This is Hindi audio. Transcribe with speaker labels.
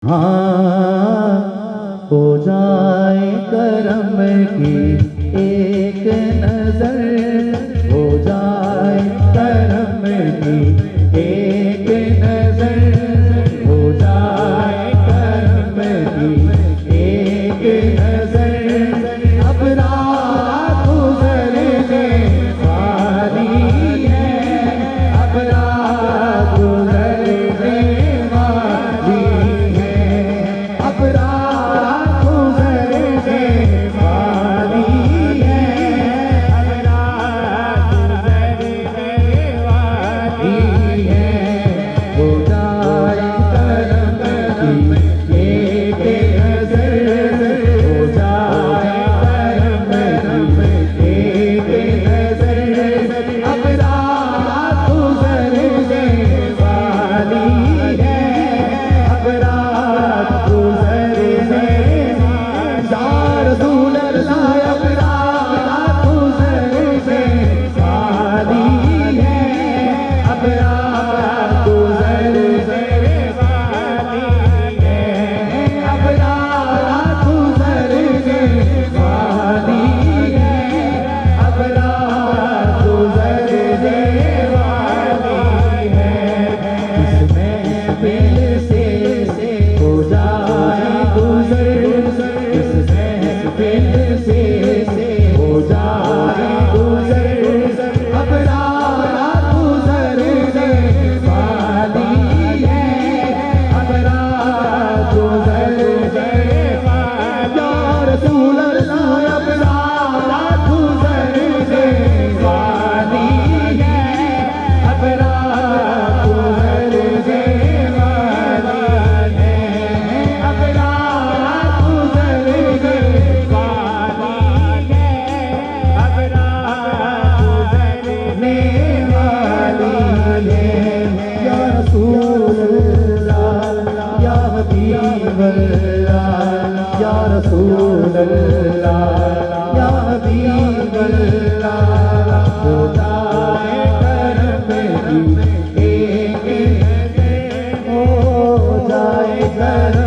Speaker 1: हाँ हो जाए करम की एक नजर, हो जाए करम की एक नजर, हो जाए करम की एक नजर। अब रात गुजरने वाली है, अब रात गुजरने वाली है, अब रात गुजरने वाली है, अब रात गुजरने वाली है। हो जाए करम की एक नजर, हो जाए करम की एक नजर। अब रात गुजरने वाली है, अब रात गुजरने या रसूल अल्लाह, अब रात गुजरने वाली है, अब रात गुजरने वाली है, अब रात गुजरने वाली है, अब रात गुजरने वाली है। इस महफिल से हो जाए गुजर, इस महफिल से हो जाए गुजर। अब रात गुजरने वाली है, अब रात गुजरने वाली। या रसूल अल्लाह, अब रात गुजरने वाली है, अब रात गुजरने वाली है, अब रात गुजरने वाली है, अब रात गुजरने वाली है। या रसूल अल्लाह, या हबीब अल्लाह, या रसूल अल्लाह, या हबीब अल्लाह। हो जाए करम की एक नजर, हो जाए करम